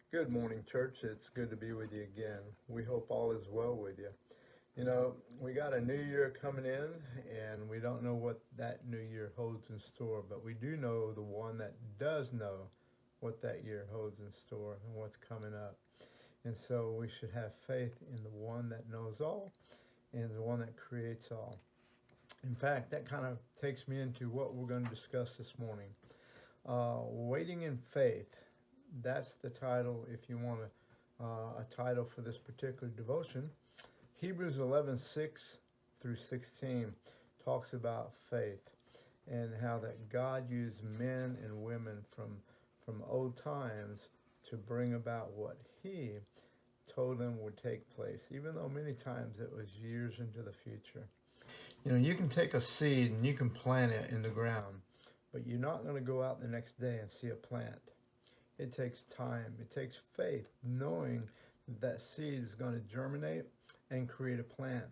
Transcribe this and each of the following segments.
Good morning, church. It's good to be with you again. We hope all is well with you. You know, we got a new year coming in, and we don't know what that new year holds in store, but we do know the one that does know what that year holds in store and what's coming up. And so we should have faith in the one that knows all and the one that creates all. In fact, that kind of takes me into what we're going to discuss this morning. Waiting in faith. That's the title if you want a title for this particular devotion. Hebrews 11:6 through 16 talks about faith and how that God used men and women from old times to bring about what he told them would take place, even though many times it was years into the future. You know, you can take a seed and you can plant it in the ground, but you're not going to go out the next day and see a plant. It takes time. It takes faith, knowing that seed is going to germinate and create a plant.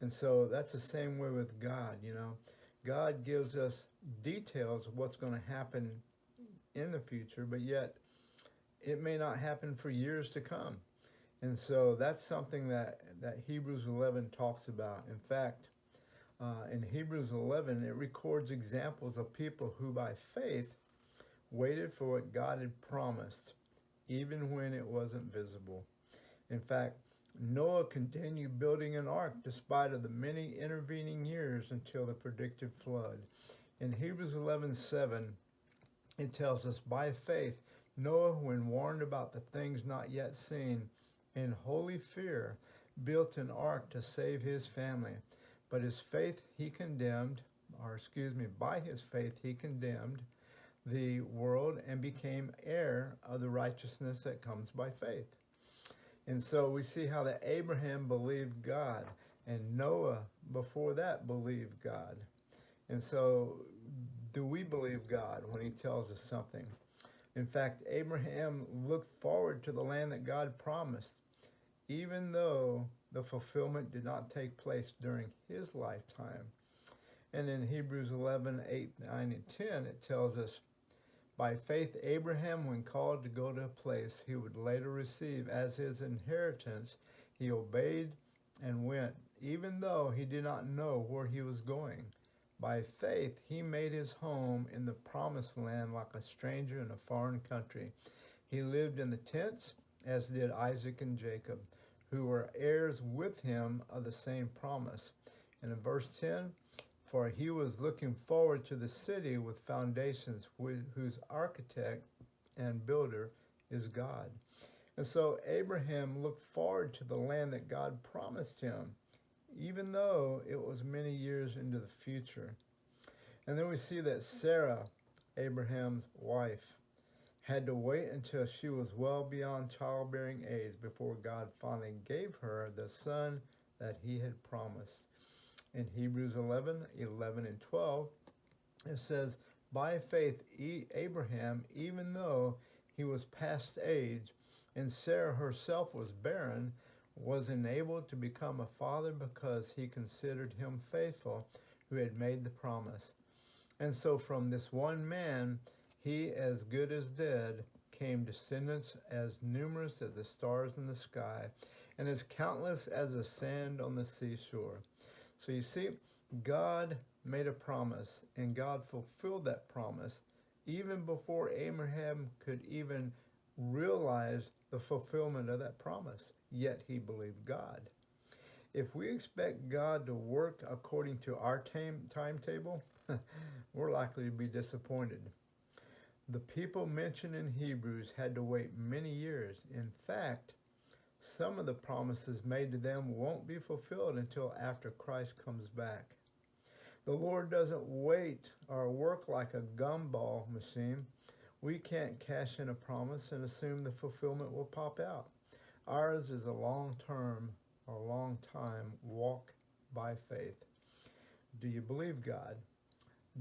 And so that's the same way with God, you know. God gives us details of what's going to happen in the future, but yet it may not happen for years to come. And so that's something that Hebrews 11 talks about. In fact, in Hebrews 11, it records examples of people who by faith waited for what God had promised, even when it wasn't visible. In fact, Noah continued building an ark despite of the many intervening years until the predicted flood. In Hebrews 11:7, it tells us, by faith, Noah, when warned about the things not yet seen, in holy fear, built an ark to save his family. But his faith he condemned, by his faith he condemned the world and became heir of the righteousness that comes by faith. And so we see how that Abraham believed God and Noah before that believed God. And so do we believe God when he tells us something? In fact, Abraham looked forward to the land that God promised, even though the fulfillment did not take place during his lifetime. And in Hebrews 11:8, 9, and 10, it tells us, by faith, Abraham, when called to go to a place he would later receive as his inheritance, he obeyed and went, even though he did not know where he was going. By faith, he made his home in the promised land like a stranger in a foreign country. He lived in the tents, as did Isaac and Jacob, who were heirs with him of the same promise. And in verse 10, for he was looking forward to the city with foundations, whose architect and builder is God. And so Abraham looked forward to the land that God promised him, even though it was many years into the future. And then we see that Sarah, Abraham's wife, had to wait until she was well beyond childbearing age before God finally gave her the son that he had promised. In Hebrews 11:11 and 12, it says, by faith Abraham, even though he was past age and Sarah herself was barren, was enabled to become a father because he considered him faithful who had made the promise. And so from this one man, he as good as dead, came descendants as numerous as the stars in the sky and as countless as the sand on the seashore. So you see, God made a promise, and God fulfilled that promise even before Abraham could even realize the fulfillment of that promise. Yet he believed God. If we expect God to work according to our timetable, we're likely to be disappointed. The people mentioned in Hebrews had to wait many years. In fact, some of the promises made to them won't be fulfilled until after Christ comes back. The Lord doesn't wait or work like a gumball machine. We can't cash in a promise and assume the fulfillment will pop out. Ours is a long-term or long-time walk by faith. Do you believe God?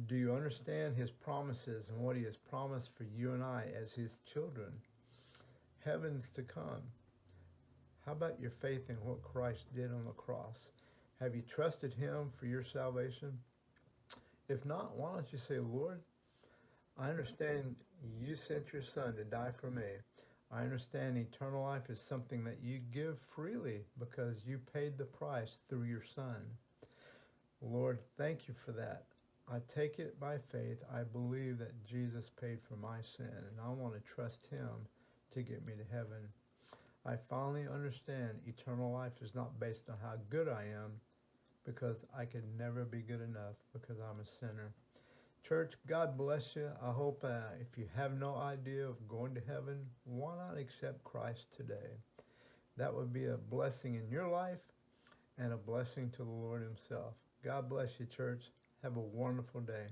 Do you understand his promises and what he has promised for you and I as his children? Heavens to come. How about your faith in what Christ did on the cross? Have you trusted him for your salvation? If not, why don't you say, Lord, I understand you sent your son to die for me. I understand eternal life is something that you give freely because you paid the price through your Son. Lord, thank you for that. I take it by faith. I believe that Jesus paid for my sin, and I want to trust him to get me to heaven. I finally understand eternal life is not based on how good I am, because I could never be good enough because I'm a sinner. Church, God bless you. I hope if you have no idea of going to heaven, why not accept Christ today? That would be a blessing in your life and a blessing to the Lord himself. God bless you, church. Have a wonderful day.